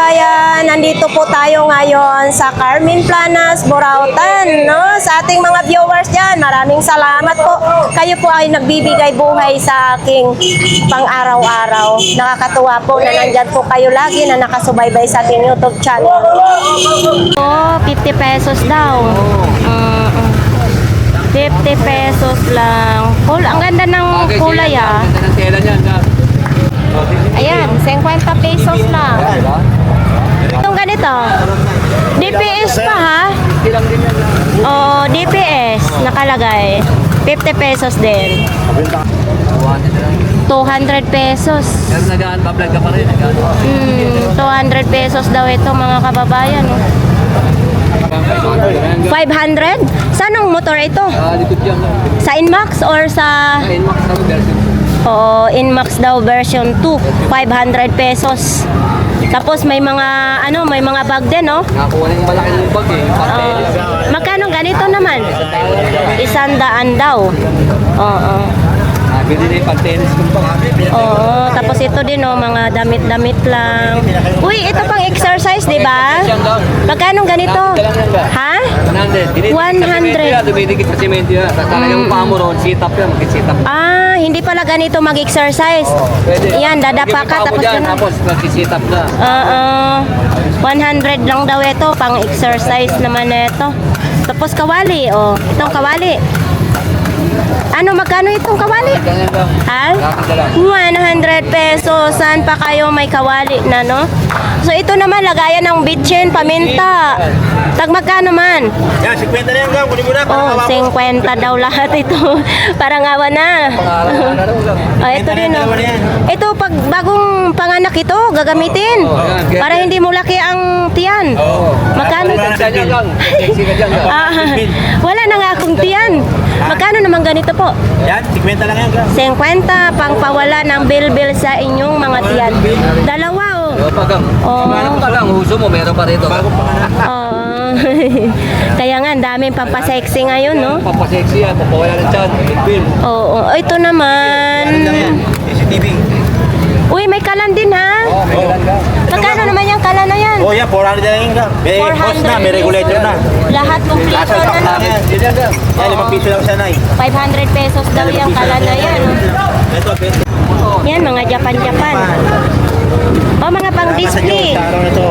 kababayan, nandito po tayo ngayon sa Carmen Planas, Burautan, no? Sa ating mga viewers dyan, maraming salamat po. Kayo po ay nagbibigay buhay sa aking pang-araw-araw. Nakakatuwa po na nandyan po kayo lagi na nakasubaybay sa ating YouTube channel. Oh, 50 pesos daw. 50 pesos lang. Ang ganda ng kulay ah. Ayan, 50 pesos lang. Itong ganito. DPS pa ha? Oh, DPS nakalagay. 50 pesos din. 200 pesos. 200 pesos daw ito mga kababayan. 500? Saan ang motor ito? Sa Inmax or sa... Oo, Inmax daw version 2, 500 pesos. Tapos may mga may mga bag din, no? Nakakuha ng malaking bag eh. Magkano ganito naman? 100 daw. Oo. Bili na yung pag-tennis kong bag. Oo, tapos ito din mga damit-damit lang. Uy, ito pang exercise, di ba? Magkano ganito? Ha? 100. 100. Dumidikit sa semento yan. Talagang paa mo ron, sit-up yan, mag-sit-up. Ah, hindi pala ganito mag-exercise. Pwede. Yan, dadapa ka tapos dyan, ganun. tapos mag-sit-up na. 100 lang daw ito, pang exercise naman ito. Tapos kawali, itong kawali. Magkano itong kawali? Ganyan lang. Ha? 100 pesos. Saan pa kayo may kawali na, no? So, ito naman, lagayan ng bitchin, paminta. Magkano man? Yan, 50 na yan, gang. Kunin mo na. Oh, 50 daw lahat ito. Parang awa na. Ito din, Ito, pag bagong panganak ito, gagamitin. Para hindi mo laki ang tiyan. Magkano? Ganyan lang. Wala na nga akong tiyan. Magkano naman ganito po? Yan, 50 lang yan, gang. 50 pang pawala ng bil-bil sa inyong mga tiyan. Dalawa, Pagang. Paano pa lang, huso mo, meron pa rito. Bago pa nga. Kaya nga, ang daming pampasexy ngayon, no? Pampasexy yan, papawala ng chan, big-bill. Oo, ito naman. CCTV. Uy, may kalan din, ha? May kalan ka. Magkano naman yung kalan na yan? Oh, yan, 400 na yan, gang. May host na, may regulator na. Lahat kompleto Nasa na, stock no? namin. Ganyan lang. Yan, 5 piso lang siya, Nay. 500 pesos daw yung kalan na yan. Ito, peso. Yan, mga Japan-Japan. Mga pang-display. Sa araw na to.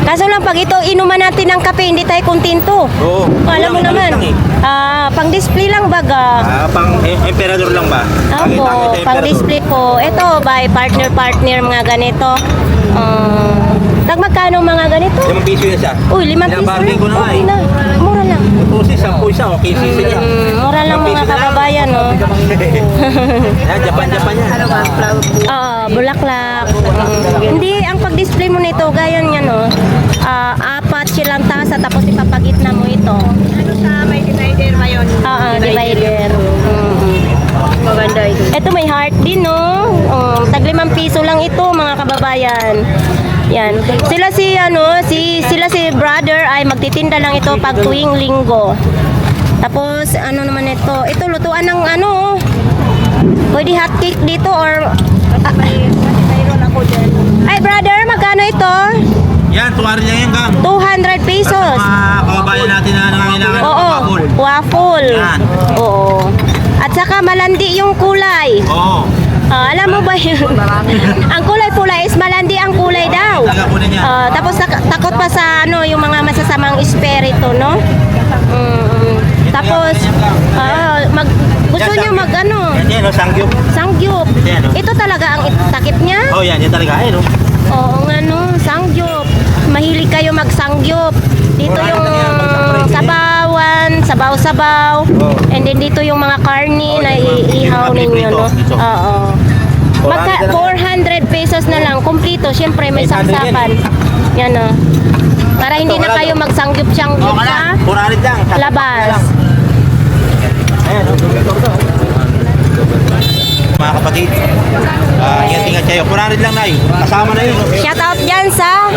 Kaso lang, pag ito inuman natin ng kape, hindi tayo kontento. Oo. Alam mo Kulang, naman. lang eh. Pang-display lang baga. Pang emperador lang ba? Opo, pang-display po. Ito, by partner-partner, mga ganito. Magkano mga ganito? 5 piso yan siya. Uy, 5 piso Barbie ko na nga Okay eh. na. Mura lang. Pusi, 10 isa, okay, sisi niya. Mura lang mga kababayan, no? Yan, Japan yan. Bulaklak. Hindi, ang pag-display mo nito, gaya niya, no? 4 silang tasa, tapos ipapagitna mo ito. May divider ba yun? Divider. Maganda ito. Ito may heart din, no? Tag 5 piso lang ito, mga kababayan. Yan. Sila si brother ay magtitinda lang ito pag tuwing linggo. Tapos naman ito? Ito lutuan ng pwede hot cake dito or Mayroon ako dyan. ay brother, magkano ito? Yan, 200 lang yan, gang. 200 pesos. Mga kababayan natin na nangangailangan ng Oo, waffle. waffle. Yan. Oo. At saka malandi yung kulay. Oo. Alam mo ba yun? Ang kulay pula is malandi ang kulay daw. Talaga po na niya. Tapos takot pa sa yung mga masasamang espiritu, no? Tapos gusto niya Yan, sangyup. sangyup. Yan, no? Ito talaga ang takip niya. Oh, yan talaga. Ayun, no? Oo nga, no, sangyup. Mahilig kayo magsangyup. Dito yung sabawan, sabaw-sabaw. And then dito yung mga karni na iihaw ninyo, no? Oo. 400 pesos na lang, kumplito. Siyempre, may 800 saksakan. Yan, no? Para hindi na kayo magsangyup-sangyup sa 400 lang. labas. Ayan, no? Mga kapatid, ingat-ingat kayo. 400 lang, Nay. Kasama na yun. No? Shout out dyan sa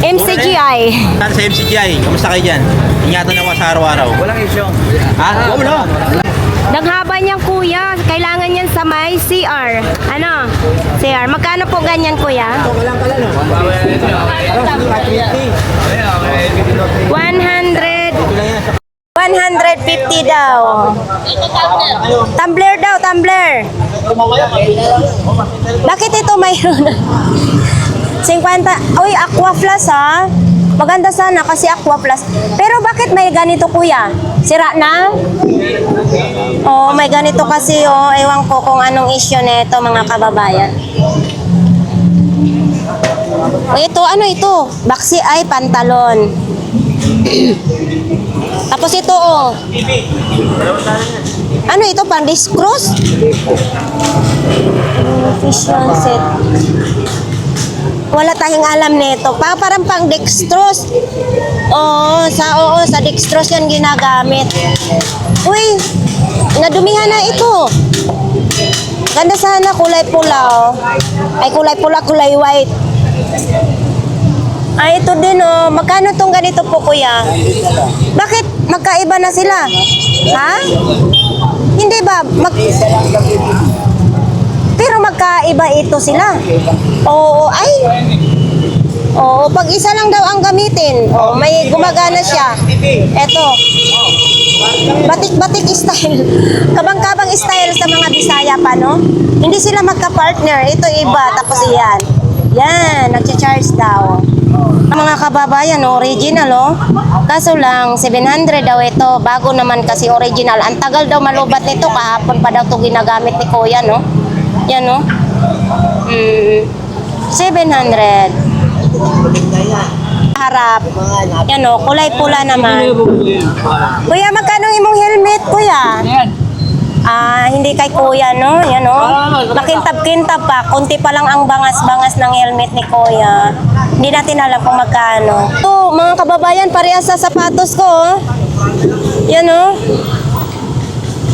MCGI. Saan sa MCGI? Kamusta kayo dyan? Ingatan ako sa araw-araw. Walang issue. Ha? Wala. Naghaba niyan kuya. Kailangan yan sa may CR. Ano? CR. Magkano po ganyan kuya? 100. 150 daw. Tumbler daw, tumbler. Bakit ito mayroon? 50. Uy, Aqua Plus ha. Maganda sana kasi Aqua Plus. Pero bakit may ganito kuya? Sira na? Oh, may ganito kasi oh. Ewan ko kung anong issue nito mga kababayan. O ito, ano ito? Baksi ay pantalon. Tapos ito oh. Ano ito? Pang disc cross? Official set. Wala tayong alam nito. Parang pang dextrose. Oo, sa dextrose yan ginagamit. Uy, nadumihan na ito. Ganda sana kulay pula oh. Ay kulay pula, kulay white. Ay ito din oh. Magkano tong ganito po kuya? Bakit magkaiba na sila? Ha? Hindi ba? Pero magkaiba ito sila. Oo, ay. Oo, pag isa lang daw ang gamitin. Oh, may gumagana siya. Eto. Batik-batik style. Kabang-kabang style sa mga Bisaya pa, no? Hindi sila magka-partner. Ito iba, tapos iyan. Yan, nag-charge daw. Mga kababayan, original, oh. Kaso lang, 700 daw ito. Bago naman kasi original. Ang tagal daw malubat nito. Kahapon pa daw ito ginagamit ni Kuya, no? Yan, no? 700. Harap. Yan, no? Kulay pula naman. Kuya, magkano imong helmet, Kuya? Ah, hindi kay Kuya, no? Yan, no? Makintab-kintab pa. Kunti pa lang ang bangas-bangas ng helmet ni Kuya. Hindi natin alam kung magkano. Ito, mga kababayan, parehas sa sapatos ko, oh. Yan, no?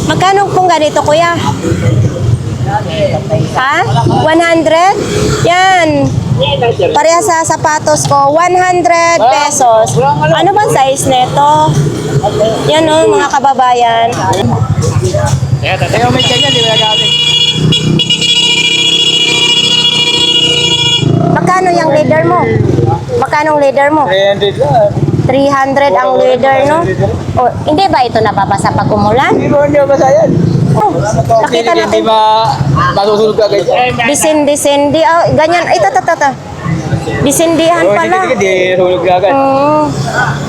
Magkano kung ganito, Kuya? Ha? 100? Yan. Parehas sa sapatos ko, 100 pesos. Ano bang size nito? Yan, no, mga kababayan. Kaya may kanya, di ba nagamit? Magkano yung leader mo? Magkano ang leader mo? 300 lang. 300 ang leader, no? O, hindi ba ito nababasa pag umulan? Hindi mo basa yan. Oh, nakita natin. Hindi masusunod ka guys. Disendi. Oh, ganyan. Ito. Disendihan pala. Hindi hulog ka agad.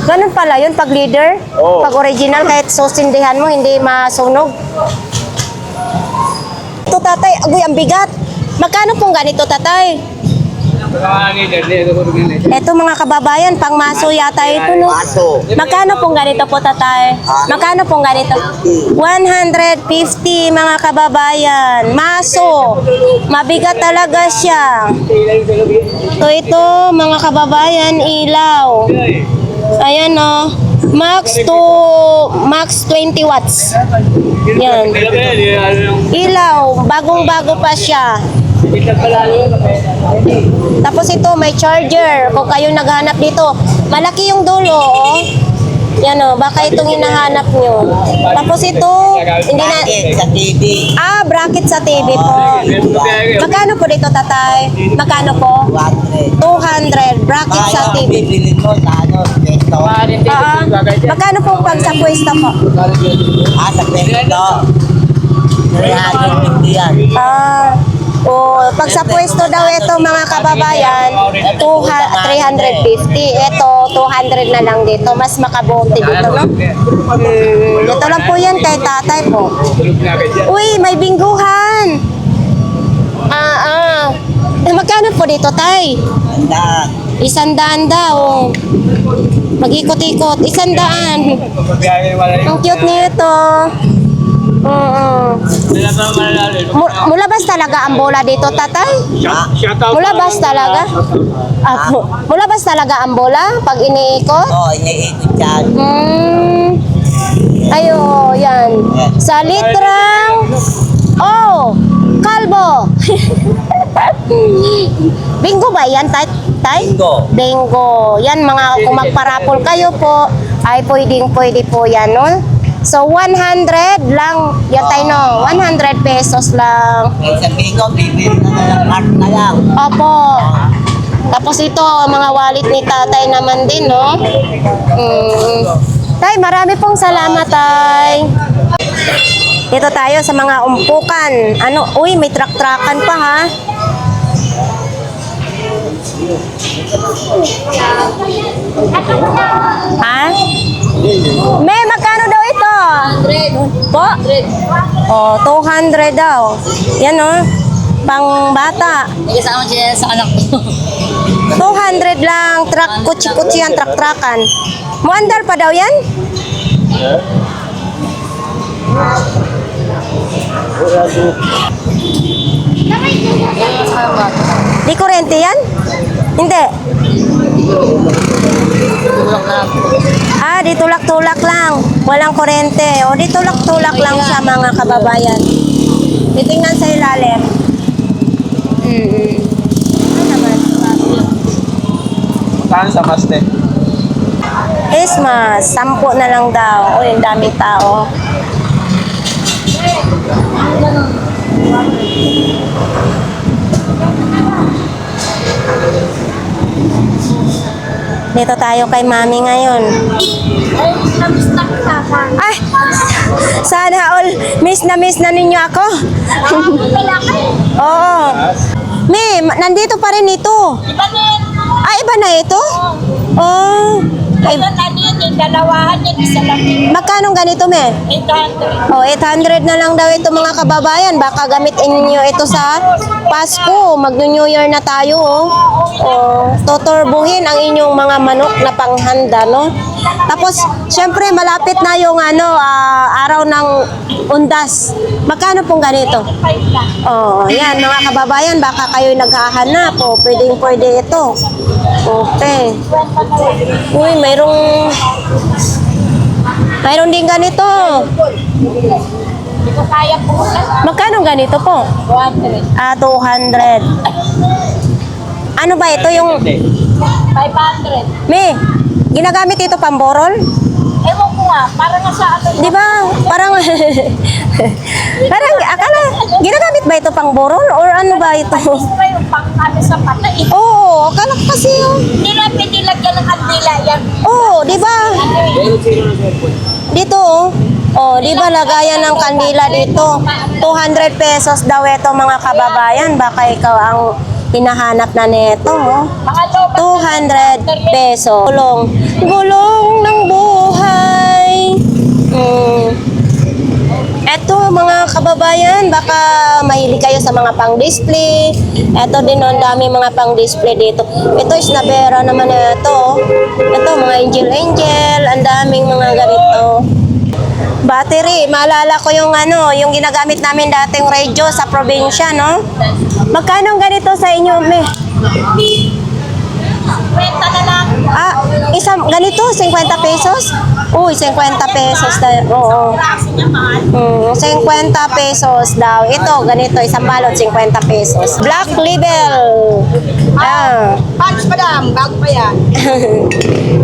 Ganun pala yun pag leader. Oo. Pag original, kahit susindihan mo, hindi masunog. Ito, tatay. Agoy, ang bigat. Magkano pong ganito, tatay? Ito mga kababayan, pang maso yata ito, no? Magkano pong ganito po, tatay? Magkano pong ganito? 150 mga kababayan. Maso. Mabigat talaga siya. Ito, mga kababayan, ilaw. Ayan, no? Max 20 watts. Yan. Ilaw. Bagong-bago pa siya. Tapos ito, may charger. Kung kayo naghanap dito, malaki yung dulo, oh. Yan, oh, baka itong hinahanap nyo. Tapos ito, hindi na... Sa TV. Ah, bracket sa TV po. Magkano po dito, tatay? Magkano po? 200. Bracket sa TV. Bibilin mo sa ano, pesto. Magkano po pag sa pwesto po? Sa pesto. 350 yan. Pag sa pwesto daw ito mga kababayan, 350. Ito, 200 na lang dito. Mas makabuti dito, no? Ito lang po yan kay tatay po. Uy, may bingguhan. Magkano po dito, tay? Tandaan. 100 daw. Mag-ikot-ikot. 100. Ang cute nito. Mulabas talaga ang bola dito, tatay? Mulabas talaga? Mulabas talaga ang bola pag iniikot? Oo, iniikot yan. Ayo, yan. Sa litrang... Oh, kalbo. Bingo ba yan, tay? Bingo. Bingo. Yan, mga kung magparapol kayo po, ay pwede po yan, no? So, 100 lang. Yan tayo, no? 100 pesos lang. Isang bingo, bibili na lang, card na lang. Opo. Tapos ito, mga wallet ni tatay naman din, no? Tay, marami pong salamat, tay. Dito tayo sa mga umpukan. Ano? Uy, may truck-truckan pa, ha? Ha? May, magkano daw ito? 100. Po? 100. Oh, 200 daw. Yan, oh. Pang bata. Kasama siya sa anak ko. 200 lang, truck, kutsi-kutsi yan, truck-truckan. Muandar pa daw yan? Di kurente yan? Hindi. Ah, di tulak-tulak lang. Walang kurente. O, di tulak-tulak lang siya, mga kababayan. Titingnan sa ilalim. Ano naman? Saan sa maste? Christmas, 10 na lang daw. Uy, ang daming tao. Dito tayo kay Mami ngayon. Ay, sana all miss na ninyo ako. Oo. Mi, nandito pa rin ito. Ah, iba na ito? Oh. Ay, Dalawahan yan, isa lang. magkano ganito, me? 800. Oh, 800 na lang daw ito, mga kababayan. Baka gamitin niyo ito sa Pasko. Mag-New Year na tayo, oh. Oh, tuturbuhin ang inyong mga manok na panghanda, no? Tapos, syempre, malapit na yung araw ng undas. Magkano pong ganito? Oh, yan, mga kababayan, baka kayo naghahanap. Oh, pwede ito. Okay. Uy, mayroon din ganito. Hindi ko kaya po. Magkano ganito po? 200. Ah, 200. Ano ba ito yung... 500. Me, ginagamit ito pamborol? Ewan ko nga, parang nga sa ano. Di ba? Parang... parang, akala, ginagamit ba ito pangborol? Or ano ba ito? Extra yung pang-ano sa patay. Oo, akala ko kasi yung... Hindi na pwede lagyan ng kandila yan. Oo, di ba? Dito, oh, di ba lagayan ng kandila dito? 200 pesos daw ito, mga kababayan. Baka ikaw ang hinahanap na neto, oh. Mga lobat. 200 peso. Gulong ng buhay. Eto, mga kababayan, baka mahilig kayo sa mga pang-display. Eto din, ang dami mga pang-display dito. Ito is nabera naman ito. Ito, mga angel, ang daming mga ganito. Battery, maalala ko yung yung ginagamit namin dating radio sa probinsya, no? Magkano ang ganito sa inyo, me? Kwenta na lang. Ah, isang ganito, 50 pesos? Uy, 50 pesos daw. Oo. Kasi niya mahal. 50 pesos daw. Ito, ganito, isang balot, 50 pesos. Black label. Ah. Panos madam, bago pa yan.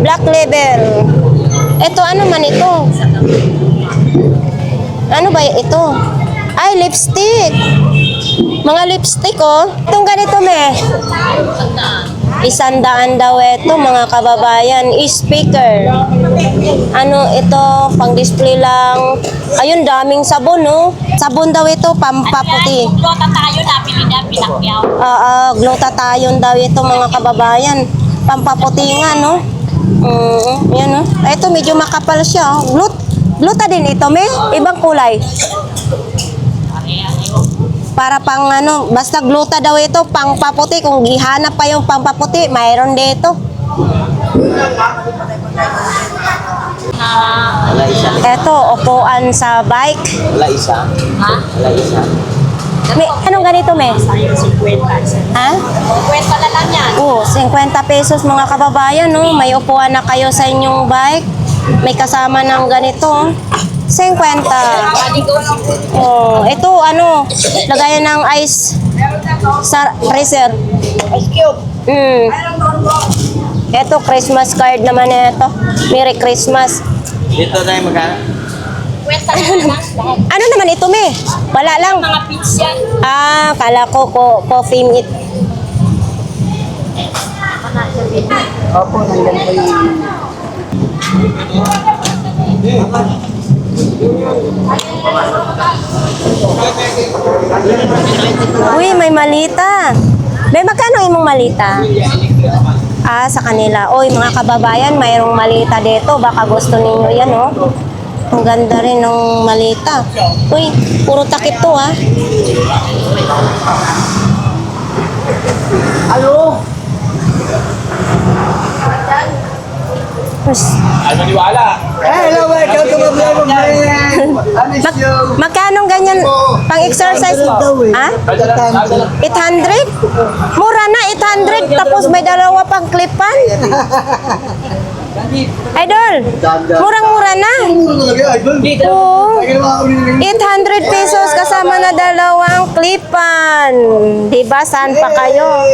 Black label. Ito, ano man ito? Ano ba ito? Ay, lipstick. Mga lipstick, oh. Itong ganito, me. 100 daw ito, mga kababayan. Speaker. Ano ito, pang-display lang. Ayun, daming sabon, no? Sabon daw ito, pampaputi. Lota tayo, napili na, pinakyaw. Glutathione daw ito, mga kababayan. Pampaputi nga, no? Yan, no? Ito, medyo makapal siya, oh. Gluta din ito, me? Ibang kulay. Para pang basta gluta daw ito, pang paputi. Kung gihanap pa yung pang-paputi, mayroon dito. Wala isa. Ito, upuan sa bike. Wala isa. Ha? Wala isa. May, anong ganito, me? 50. Ha? Kwenta na lang yan. Oo, 50 pesos, mga kababayan, no? May upuan na kayo sa inyong bike. May kasama ng ganito. 50. Maligaw lang po. Oh, ito lagayan ng ice sa freezer. Ice cube. Ito, Christmas card naman ito. Merry Christmas. Dito tayo magkano? 50 na lang lahat. Ano naman ito, me? Wala lang. Mga pits yan. Kala ko coffee meat. Opo, nandyan po yung... Uy, may malita. May magkano imong malita? Sa kanila. Uy, mga kababayan, mayroong malita dito. Baka gusto ninyo yan, oh. Ang ganda rin ng malita. Uy, puro takip to, ha? Alo? Hello, welcome to my vlog, man. I miss you. Magkano ganyan pang-exercise mo? Ha? 800? Mura na, 800. Tapos may dalawa pang clipan. Idol, murang-mura na. Oo. 800 pesos kasama na dalawang clipan. Diba? Saan pa kayo?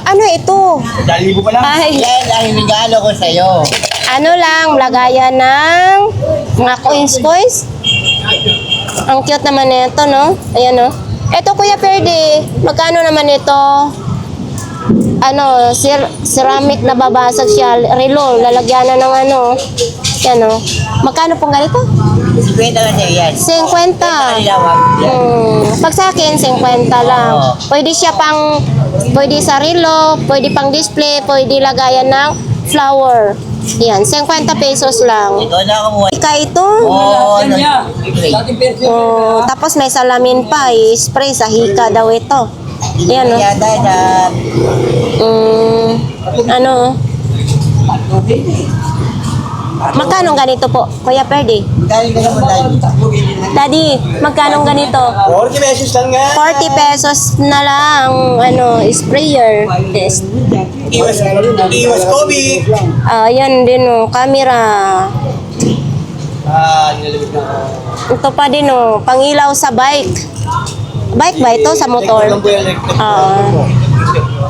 Ano ito? Dali mo pa lang. Ay, Yan ang regalo ko sa'yo. ano lang, lagayan ng mga coins. Ang cute naman nito, no? Ayan, no? Ito, Kuya Perde, magkano naman ito? Ano, ceramic na babasag siya, relo, lalagyan na ng ano. Yan, no? Magkano pong ganito? 50 na sa'yo yan. 50. Pag sa akin, 50 lang. Pwede sa relo, pwede pang display, pwede lagayan ng flower. Yan, 50 pesos lang. Ikaw na kumuha. Ika ito. Oo, Tapos may salamin pa, spray sa hika daw ito. Yan, no? Yata na... Ano? Magkano ganito po, Kuya Perdi? Galing ka naman tayo. Daddy, magkano ganito? 40 pesos lang nga. 40 pesos na lang, ano, sprayer. Yes. Iwas Kobe. Yan din, oh, camera. Nilalabit na ako. Ito pa din, oh, pangilaw sa bike. Bike ba ito? Sa motor?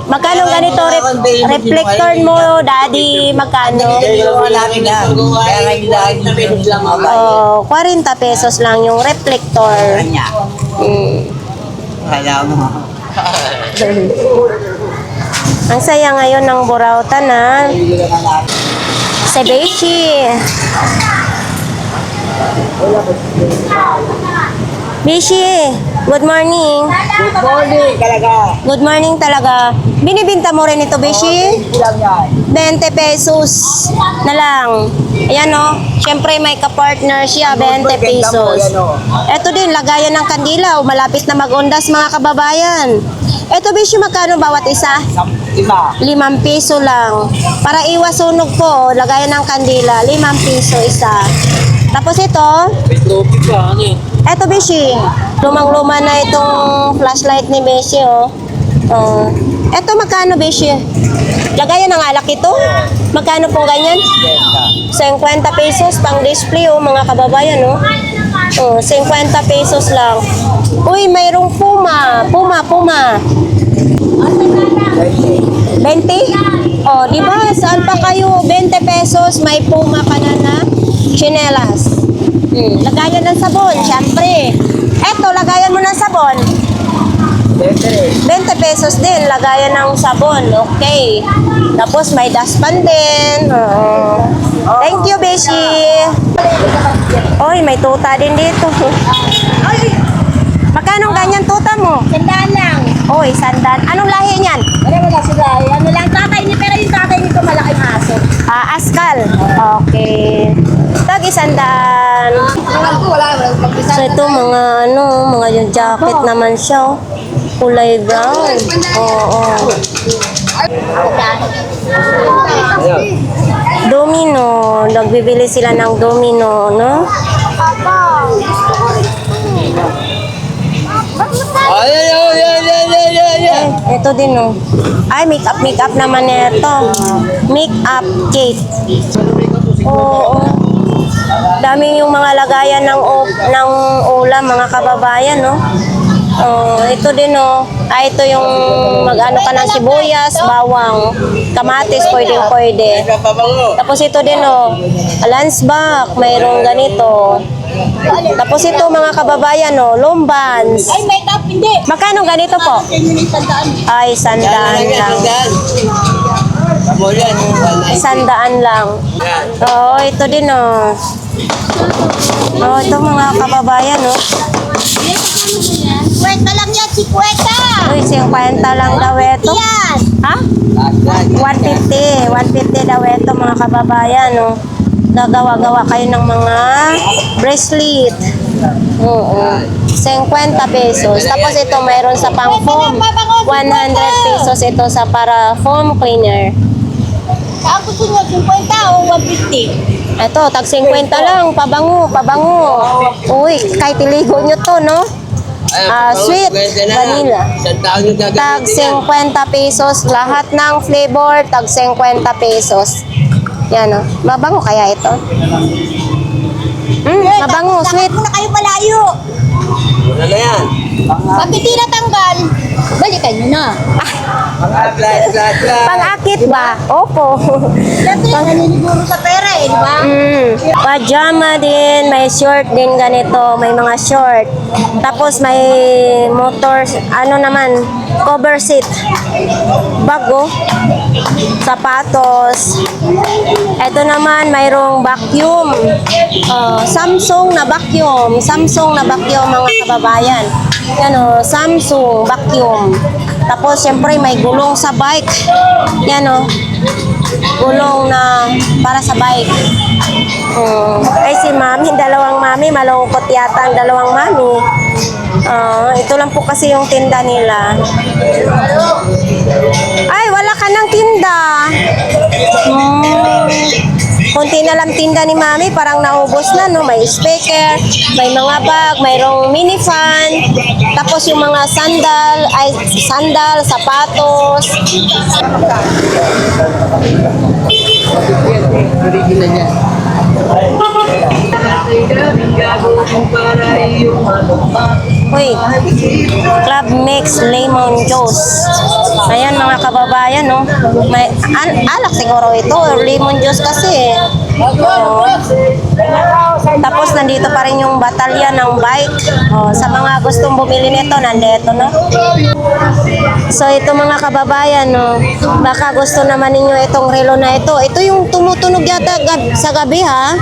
Magkano ganito? Reflector mo, Daddy, magkano? Ginawa namin na. Kaya ngayon dahil na pesos lang ako. 40 pesos lang yung reflector. Kanya. Kala mo. Ang saya ngayon ng Burautan, ha? Sebeshi. Bishi, good morning. Good morning, talaga. Good morning talaga. Binibinta mo rin ito, Bishi? Ilang yan. 20 pesos na lang. Ayan, no? Siyempre may kapartner siya, 20 pesos. Ito din, lagayan ng kandila. Malapit na mag-undas, mga kababayan. Ito, Bishi, magkano bawat isa? 5 piso lang. Para iwas sunog po, lagayan ng kandila. 5 piso isa. Tapos ito, May trophy pa, ano eh. eto, Beshi. Lumang-luma na itong flashlight ni Beshi, oh. Eto, magkano, Beshi? Lagayan ng alak ito? Magkano pong ganyan? 50 pesos pang display, oh, mga kababayan, oh. 50 pesos lang. Uy, mayroong Puma. Puma. 20? Oh, di ba? Saan pa kayo? 20 pesos, may Puma ka na chinelas. Lagayan ng sabon, syempre. Eto, lagayan mo ng sabon. 20 pesos din, lagayan ng sabon. Okay. Tapos may dustpan din. Thank you, Beshi. Oy, may tuta din dito. Magkano ganyan tuta mo? Sandaan lang. Oy, sandan. Anong lahi niyan? Wala sila. Ano lang, tatay niya. Pero yung tatay nito malaking aso. Askal. Okay. Tag isandan. So ito mga mga yung jacket naman siya. Oh. Kulay brown. Oo. Domino. Nagbibili sila ng domino, no? Ito din, no? Ay, make-up naman ito. Make-up cake. Oo. Dami yung mga lagayan ng ulam, mga kababayan, no? Oh, ito din oh. Ito yung mag-ano ka ng sibuyas, bawang, kamatis, pwede. Tapos ito din oh, lansback, mayroong ganito. Tapos ito mga kababayan oh, lumbans. Ay, may tap, hindi. Magkano ganito po? Ay, 100 lang. 100 lang. Oo, ito din oh. Oh, ito mga kababayan oh. Kwenta lang yan, si Kwenta. Uy, 50 lang daw ito. Yan. Ha? 150. 150 daw ito mga kababayan oh. Gagawa-gawa kayo ng mga bracelet. Oo. 50 pesos. Tapos ito mayroon sa pang foam. 100 pesos ito sa para foam cleaner. Ang gusto nyo, 50 o 150? Ito, tag 50 lang. Pabango. Uy, kahit iligo nyo to, no? Sweet vanilla. Tag 50 pesos. Lahat ng flavor, tag 50 pesos. Yan, no? Mabango kaya ito? Mabango, sweet. Muna kayo malayo. Ano na yan? Pag hindi natanggal, balikan nyo na. Pang-akit ba? Opo. Siyempre, naniniguro sa pera eh, di ba? Pajama din, may short din ganito, may mga short. Tapos may motor, ano naman, cover seat. Bago, sapatos. Ito naman, mayroong vacuum. Samsung na vacuum mga kababayan. Yan o, Samsung vacuum. Tapos, syempre, may gulong sa bike. Yan o. Gulong na para sa bike. Ay, si mami, dalawang mami. Malungkot yata ang dalawang mami. Ito lang po kasi yung tinda nila. Ay, wala ka ng tinda. Kunti na lang tinda ni mami, parang naubos na, no? May speaker, may mga bag, mayroong mini fan, tapos yung mga sandal, sapatos. Uy, Club Mix Lemon Juice. Ayan mga kababayan, no? May alak siguro ito, lemon juice kasi. Oo. Tapos nandito pa rin yung batalya ng bike. Sa mga gustong bumili nito, nandito, no? So ito mga kababayan, no? Baka gusto naman ninyo itong relo na ito. Ito yung tumutunog yata sa gabi, ha?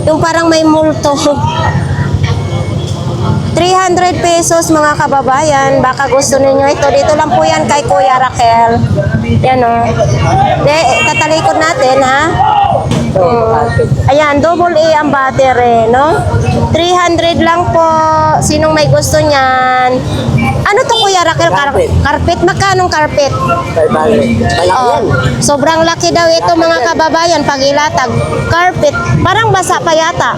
Yung parang may multo. 300 pesos mga kababayan. Baka gusto ninyo ito. Dito lang po yan kay Kuya Raquel. Yan o. Tatalikod natin ha. Ayan, double A ang battery, no? 300 lang po. Sinong may gusto niyan? Ano to Kuya Raquel? Carpet? Magkanong carpet? Sobrang laki daw ito mga kababayan pag ilatag. Carpet. Parang basa pa yata.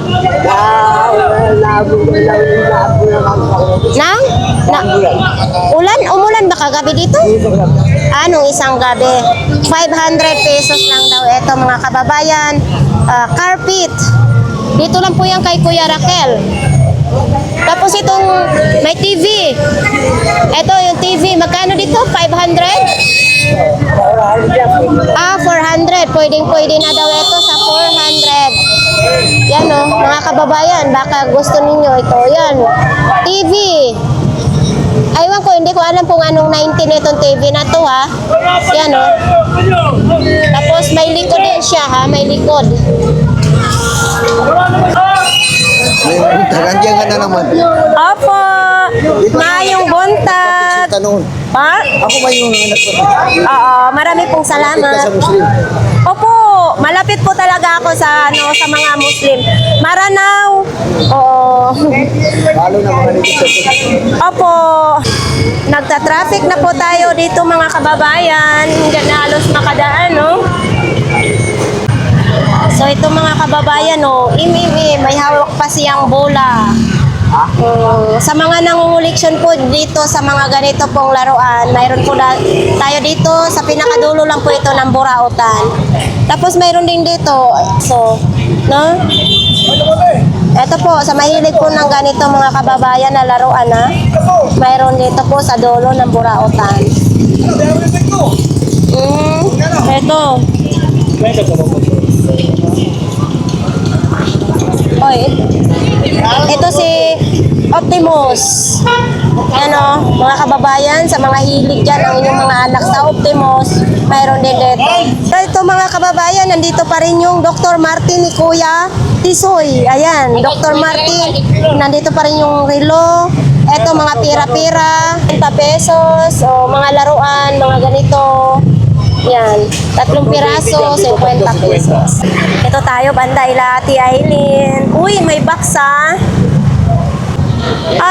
Nang? Ulan? Umulan ba kagabi dito? Anong isang gabi? 500 pesos lang daw ito mga kababayan. Carpet. Dito lang po yan kay Kuya Raquel. Tapos itong may TV. Ito yung TV. Magkano dito? 500? 400. Pwede na daw ito sa 400. Yan o, mga kababayan. Baka gusto ninyo ito. Yan. TV. Aywan ko, hindi ko alam kung anong 19 itong TV na to ha. Yan o. Tapos may likod din siya ha. May likod. Nandiyan ka na naman. Opo. Mayong buntag. Tanong. Ha? Ako ba yung anak ko? Oo, marami pong Ka salamat. sa Muslim. Opo, malapit po talaga ako sa sa mga Muslim. Maranaw. Oo. Lalo na mga dito sa Opo. Nagta-traffic na po tayo dito mga kababayan. Hindi na halos makadaan, no? So ito mga kababayan, no, may hawak pa siyang bola. Sa mga nangunguliksyon po dito sa mga ganito pong laruan, mayroon po tayo dito sa pinakadulo lang po ito ng Burautan. Tapos mayroon din dito, so, no? Ito po, sa mahilig po ng ganito mga kababayan na laruan na, mayroon dito po sa dulo ng Burautan. Ito. Oy, ito si Optimus. Ano, mga kababayan, sa mga hilig dyan, ang inyong mga anak sa Optimus, mayroon din dito. Ito mga kababayan, nandito pa rin yung Dr. Martin ni Kuya Tisoy. Ayan, Dr. Martin, nandito pa rin yung relo. Ito mga pira-pira, 50 pesos, o mga laruan, mga ganito. Yan, 3 piraso, 50 pesos. Ito tayo, banda ila Ate Aileen. Uy, may box ah.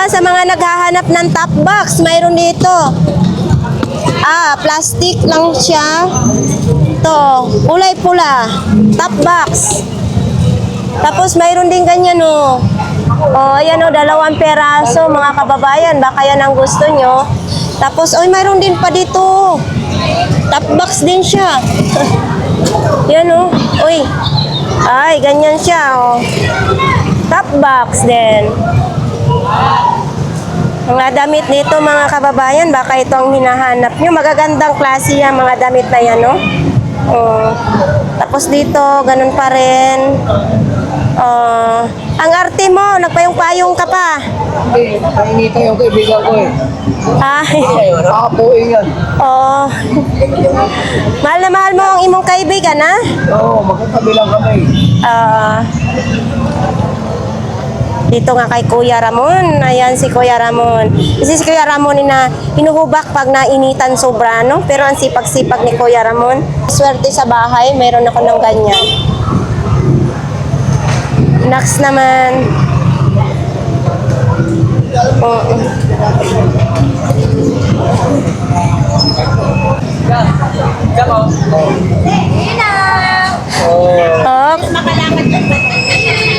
Sa mga naghahanap ng top box, mayroon dito. Plastic lang siya. Ito, kulay pula. Top box. Tapos mayroon din ganyan oh. Ayan oh, 2 peraso mga kababayan. Baka yan ang gusto nyo. Tapos, mayroon din pa dito. Top box din siya. Yan oh. Uy. Ay, ganyan siya oh. Top box din. Mga damit nito mga kababayan, baka ito ang hinahanap nyo. Magagandang klase yan mga damit na yan, no? Tapos dito, ganun pa rin. Ang arte mo, nagpayong-payong ka pa. Hindi, nainita yung kaibigan ko eh. Ay, Nakapuing yan. mahal na mahal mo ang imong kaibigan, ha? Oo, magkakabilang kami. Dito nga kay Kuya Ramon. Ayan si Kuya Ramon. Kasi si Kuya Ramon na hinuhubak pag nainitan sobra, no? Pero ang sipag-sipag ni Kuya Ramon. Swerte sa bahay, mayroon ako ng ganyan. Next naman.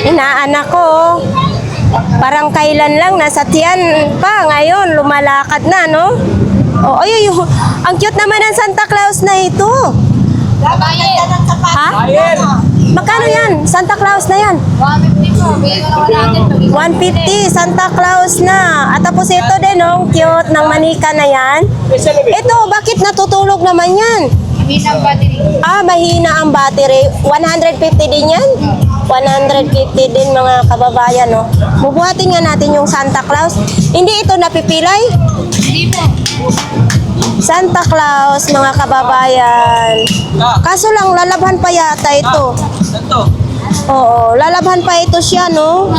Inaanak ko. Parang kailan lang nasa tiyan pa, ngayon lumalakad na, no? Ang cute naman ng Santa Claus na ito. Ha? Magkano yan? Santa Claus na yan? 150 Santa Claus na. At tapos ito din, oh, cute ng manika na yan. Ito, bakit natutulog naman yan? Mahina ang battery. 150 din yan? 150 din mga kababayan, no? Bubuhatin nga natin yung Santa Claus. Hindi ito napipilay? Hindi po. Santa Claus, mga kababayan. Kaso lang, lalabhan pa yata ito. Oo, lalabhan pa ito siya, no?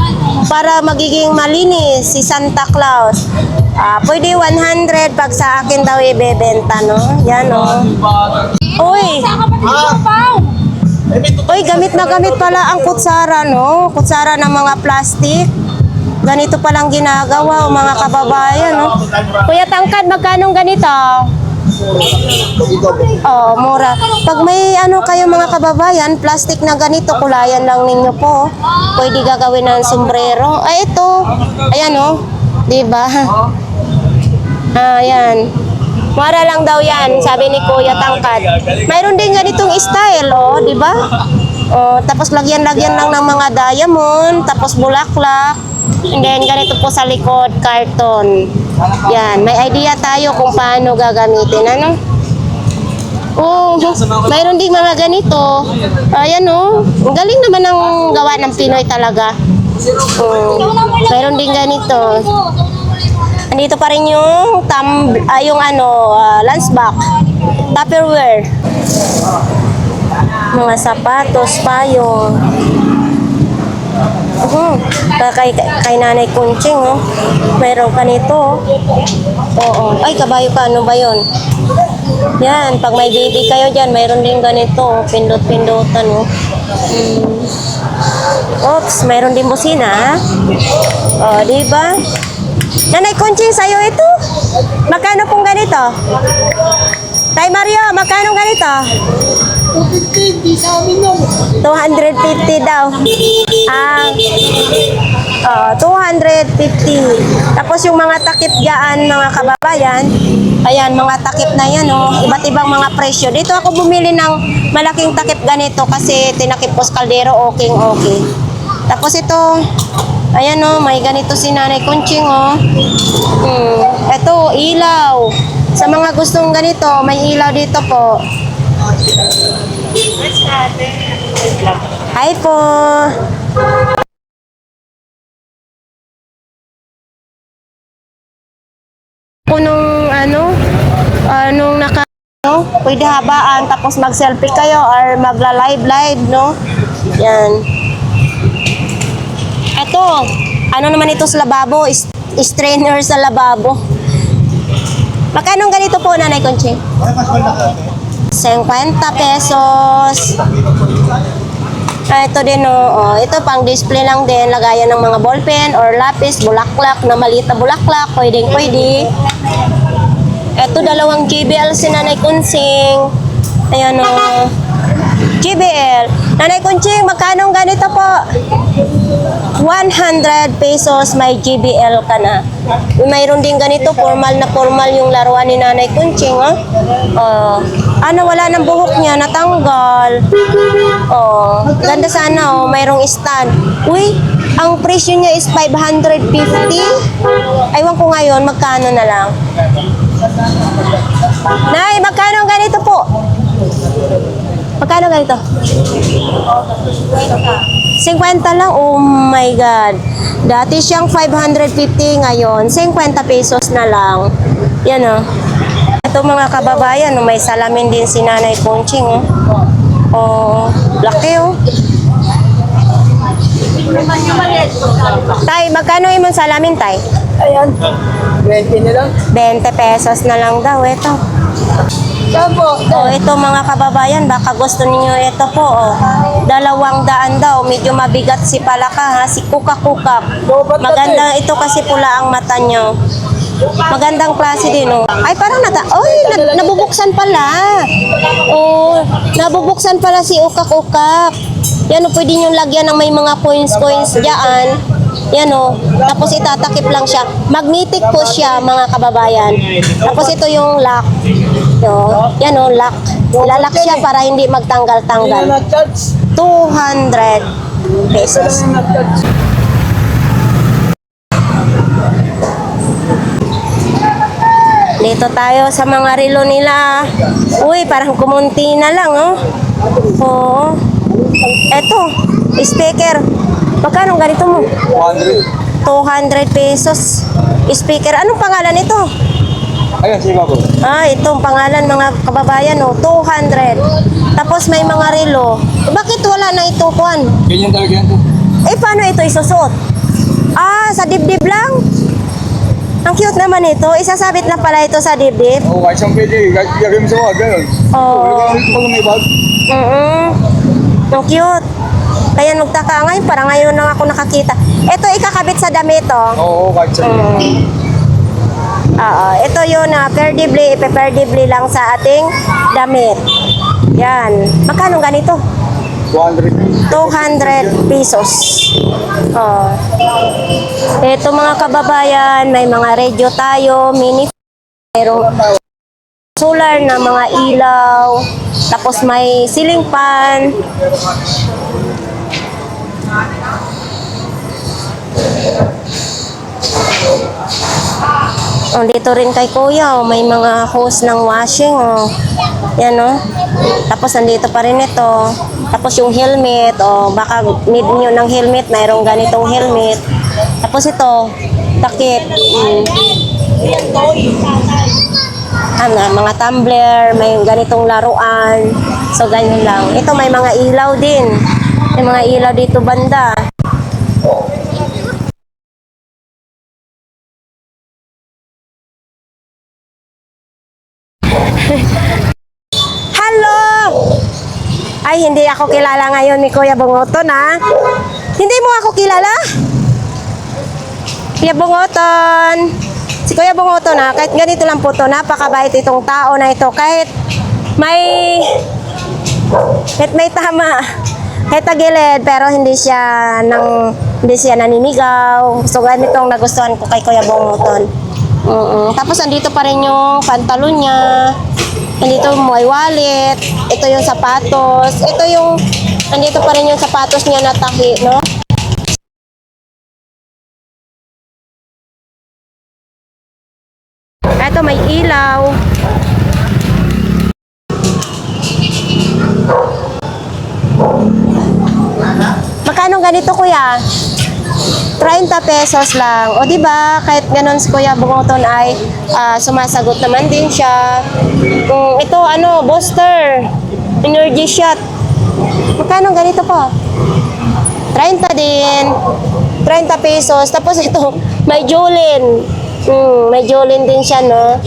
Para magiging malinis si Santa Claus. Pwede 100 pag sa akin daw ibebenta, no? Yan, no? Uy, gamit na gamit pala ang kutsara, no? Kutsara ng mga plastic. Ganito palang ginagawa, mga kababayan, no? Kuya Tangkad, magkano ganito? Mura. Pag may kayo mga kababayan, plastic na ganito, kulayan lang ninyo po. Pwede gagawin ng sombrero. Ito. Ayan, oh. Diba? Ayan. Mura lang daw yan, sabi ni Kuya Tangkad. Mayroon din ganitong style, di ba? Tapos lagyan-lagyan lang ng mga diamond, tapos bulaklak. And then ganito po sa likod, carton. Yan, may idea tayo kung paano gagamitin, ano? Mayroon din mga ganito. Ayan, ang galing naman ang gawa ng Pinoy talaga. Mayroon din ganito. Andito pa rin yung lunchbox, Tupperware, mga sapatos, payong. Kay Nanay Kunching, mayroon ka nito. Ay, kabayo ka, ano ba yun? Yan, pag may baby kayo dyan, mayroon din ganito, pindot-pindotan, Oops, mayroon din busina, diba? Nanay Kunching, sa'yo ito? Magkano pong ganito? Tay Mario, magkano ganito? 250, di sa amin yun. 250 daw. 250. Tapos yung mga takip dyan, mga kababayan, ayan, mga takip na yan, iba't ibang mga presyo. Dito ako bumili ng malaking takip ganito kasi tinakip ko sa kaldero, okay. Tapos ito, ayan oh, may ganito si Nanay Kunching oh. Ito, ilaw. Sa mga gustong ganito, may ilaw dito po. Hi po. Nung nung pwede habaan tapos mag-selfie kayo or magla-live, no? Yan. Ito, ano naman ito sa lababo? Strainer sa lababo. Magkano ganito po, Nanay Conching? 50 pesos. Ito din, ito pang display lang din, lagayan ng mga ballpen or lapis, bulaklak, na maliit na bulaklak, pwede. Ito, 2 JBL si Nanay Kunsing. Ayan JBL. Nanay Kunching, magkano ganito po? 100 pesos, may JBL ka na. Mayroon din ganito, formal yung laruan ni Nanay Kunching, wala ng buhok niya, natanggal. Ganda sana, mayroong stand. Uy, ang presyo niya is 550. Aywan ko ngayon, magkano na lang. Nay, magkano ganito po? Magkano ganito? 50 lang? Oh my God. Dati siyang 550, ngayon 50 pesos na lang. Yan Ito mga kababayan, may salamin din si Nanay Kunching. Laki Tay, magkano imong salamin, Tay? Ayan. 20 na lang. 20 pesos na lang daw ito. Ito mga kababayan, baka gusto niyo ito po. 200 daw, medyo mabigat si Palaka si Kuka-Kuka. Maganda ito kasi pula ang mata niyo. Magandang klase din Ay parang nabubuksan pala. Nabubuksan pala si Ukak-Ukak. Yan pwede niyo lagyan ng may mga coins diyan. Yan tapos itatakip lang siya. Magnetic po siya mga kababayan. Tapos ito yung lock. Yan lock. Ilalak siya para hindi magtanggal-tanggal. 200 pesos. Dito tayo sa mga relo nila. Uy, parang kumunti na lang Eto, speaker. Magkano ganito mo? 200 pesos. Speaker. Anong pangalan ito? Ayan, sige po. Itong pangalan mga kababayan 200. Tapos may mga relo. Bakit wala na ito, Juan? Ganyan talaga yan to. Paano ito isusuot? Sa dibdib lang? Ang cute naman ito. Isasabit na pala ito sa dibdib. Kahit siyang pwede. Gagawin mo sa mga ganun. Pag may bag. Ang cute. Kaya nagtaka ngayon, parang ngayon lang ako nakakita. Ito ikakabit sa damit Kahit siyang. Ito yun perdibli lang sa ating damit. Yan. Magkano ganito? 200 pesos. Ito mga kababayan, may mga radio tayo, mini pero solar na mga ilaw, tapos may ceiling fan. Dito rin kay Kuya, may mga hose ng washing. Yan Tapos nandito pa rin ito. Tapos yung helmet, baka need nyo ng helmet, mayroong ganitong helmet. Tapos ito, takip. Mga tumbler, may ganitong laruan. So ganyan lang. Ito may mga ilaw din. May mga ilaw dito banda. Hello! Ay, hindi ako kilala ngayon ni Kuya Bungoton, Hindi mo ako kilala? Kuya Bungoton. Si Kuya Bungoton, kahit ganito lang po to, napakabait itong tao na ito. Kahit may tama, kahit tagilid, pero hindi siya naninigaw. So, ganitong nagustuhan ko kay Kuya Bungoton. Tapos andito pa rin yung pantalon niya. Andito may wallet. Ito yung sapatos. Andito pa rin yung sapatos niya na tahi, ilaw. Magkano ganito, kuya? 30 pesos lang. O, di ba kahit ganun si Kuya Bungoton ay sumasagot naman din siya. Ito, ano, booster. Energy shot. Magkano ganito po? 30 din. 30 pesos. Tapos ito, may Julin. May Julin din siya, no?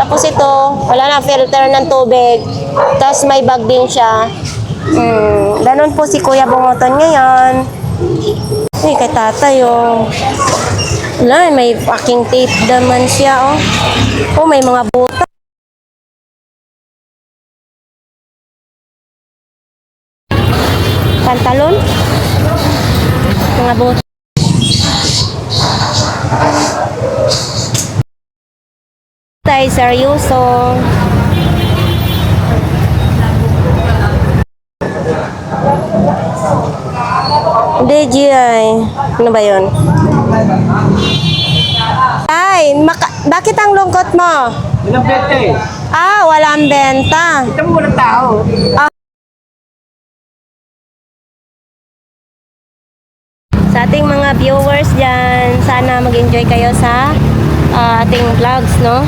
Tapos ito, wala na, filter ng tubig. Tapos may bag din siya. Ganun po si Kuya Bungoton ngayon. Ay, kay tatay, oh. Wala, may packing tape naman siya, oh. Oh, may mga buta. Pantalon? Mga buta. Tay, seryoso. Hindi, G.I. Ano ba yun? Ay, bakit ang lungkot mo? Walang bete eh. Walang benta. Ito mo walang tao. Sa ating mga viewers dyan, sana mag-enjoy kayo sa ating vlogs, no?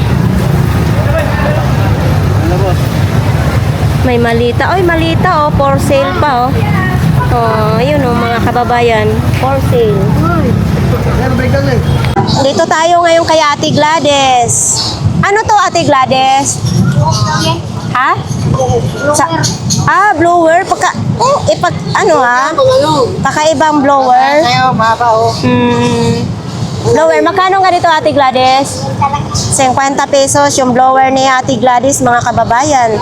May malita. Oy, malita, oh. For sale pa, oh. Oh, ayun, oh, mga kababayan. For sale. Dito tayo ngayon kay Ate Gladys. Ano to, Ate Gladys? Ha? Blower. Kakaibang blower. Blower, magkano nga dito, Ate Gladys? 50 pesos yung blower ni Ate Gladys, mga kababayan.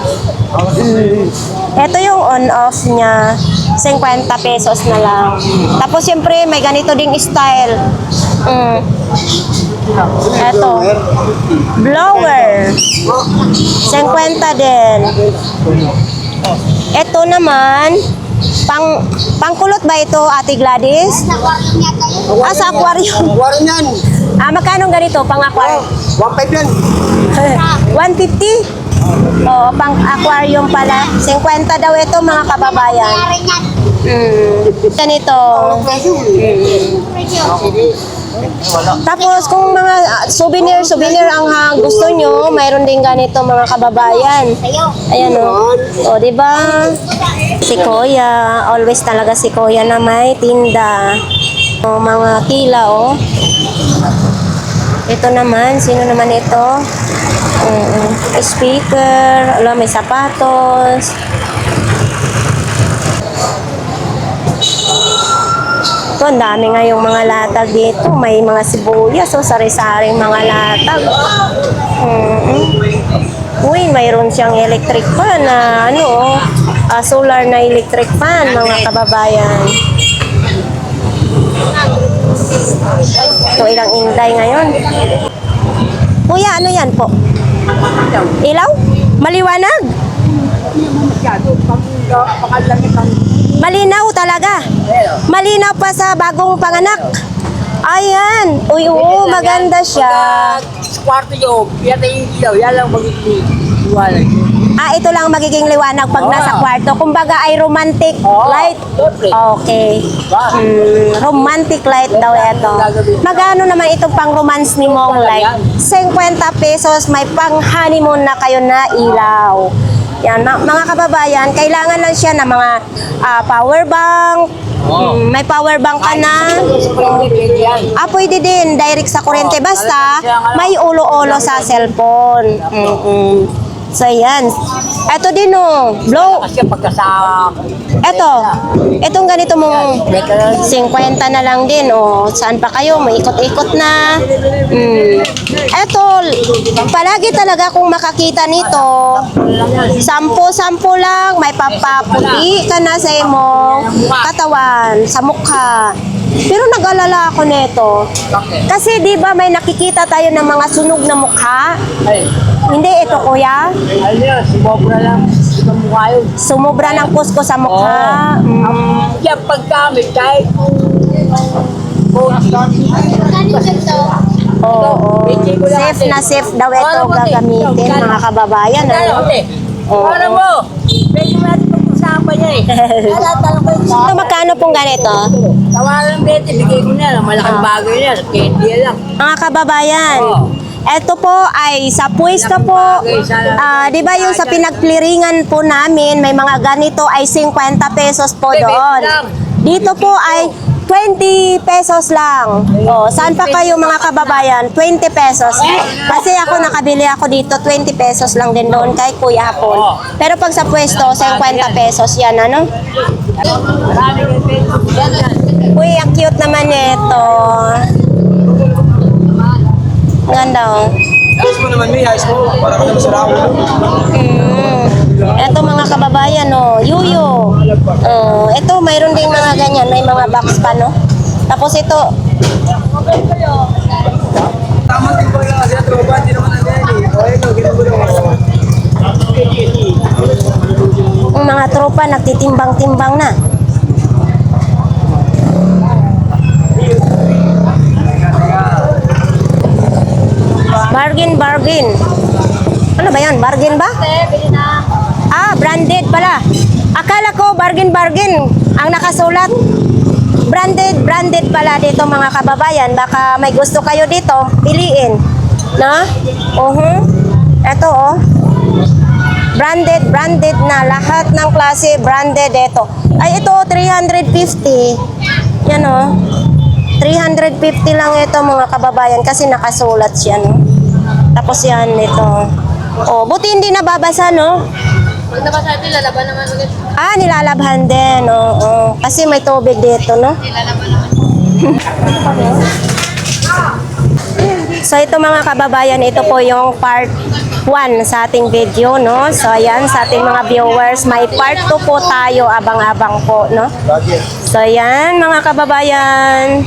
Ito yung on-off niya. 50 pesos na lang. Tapos, siyempre, may ganito ding style. Ito. Blower. 50 din. Ito naman, pangkulot ba ito, Ate Gladys? Sa aquarium. Aquarium yan. Magkano ganito, pang-aquarium? 1.5 yan. 150? Pang-aquarium pala. 50 daw ito, mga kababayan. Ganito. Tapos, kung mga souvenir ang gusto nyo, mayroon din ganito, mga kababayan. Ayan, o. Diba? Si Kuya. Always talaga si Kuya na may tinda. Mga tila, oh. Ito naman, sino naman ito? Speaker, may sapatos. Ito, ang dami nga yung mga latag dito. May mga sibuyas, sari-saring mga latag. Uy, mayroon siyang electric fan na solar na electric fan, mga kababayan. Ito, ilang inday ngayon. Kuya, ano yan po? Ilaw? Maliwanag? Malinaw talaga. Malinaw pa sa bagong panganak. Ayan. Uy, oo, maganda siya. Kwarto nyo, yan na yung ilaw. Yan lang magiging iwanan. Ito lang magiging liwanag pag nasa kwarto. Kumbaga ay romantic light. Okay. Romantic light daw ito. Magkano naman itong pang-romance ni Mong Light? 50 pesos, may pang-honeymoon na kayo na ilaw. Yan, mga kababayan, kailangan lang siya ng mga power bank. May power bank ka na. Pwede din, direct sa kuryente. Basta, may ulo-ulo sa cellphone. So, yan. Ito din, blow. Kasi pagkasa... Itong ganito mong 50 na lang din, Saan pa kayo? May ikot-ikot na. Ito, palagi talaga kung makakita nito, 10 lang, may papaputi ka na sa imong katawan, sa mukha. Pero nag-alala ako nito. Kasi di ba may nakikita tayo ng mga sunog na mukha? Hindi, ito kuya. Sumobra lang sa mukha yun. Sumobra ng kusko sa mukha. Yan paggamit kahit Oo. Safe na safe daw ito gagamitin, mga kababayan. Ano? Oo. Para mo! Pwede mo natin pag-usapan niya eh. Kaya tanong ko yung Ito, magkano pong ganito? tawaran ng 20, bigay ko na lang. Malaking bagay na. Candy lang. Mga kababayan, ito po ay sa pwesto po, di ba yung sa pinagkliringan po namin, may mga ganito ay 50 pesos po doon. Dito po ay 20 pesos lang. O, saan pa kayo mga kababayan? 20 pesos. Kasi ako nakabili ako dito, 20 pesos lang din doon kay Kuya Hapon. Pero pag sa pwesto, 50 pesos yan, ano? Uy, ang cute naman nito. Ganda, oh. Ayos mo naman, May. Ayos mo. Para ka naman sa rako. Ito mga kababayan, oh, yuyo. Ito, mayroon ding mga ganyan, may mga box pa, no? Tapos ito, Tama din ko lang kasi ang tropa. Hindi naman na yan eh. O, ito. Ginugulo ko. ang mga tropa nagtitimbang-timbang na. Bargain, bargain. Ano ba yan? Bargain ba? Ah, branded pala. Akala ko bargain, bargain ang nakasulat. Branded, branded pala dito mga kababayan. Baka may gusto kayo dito, piliin. Na? Ito oh. Branded, branded na. Lahat ng klase branded ito. Ay, ito 350. Yan oh. 350 lang ito mga kababayan kasi nakasulat siya, no? Tapos yan, ito. Oh, buti hindi nababasa, no? Pag nabasa ito, lalaban naman ulit. Ah, nilalabhan din, oo. Kasi may tubig dito, no? So, ito mga kababayan, ito po yung part 1 sa ating video, no? So, ayan, sa ating mga viewers, may part 2 po tayo, abang-abang po, no? So, ayan, mga kababayan.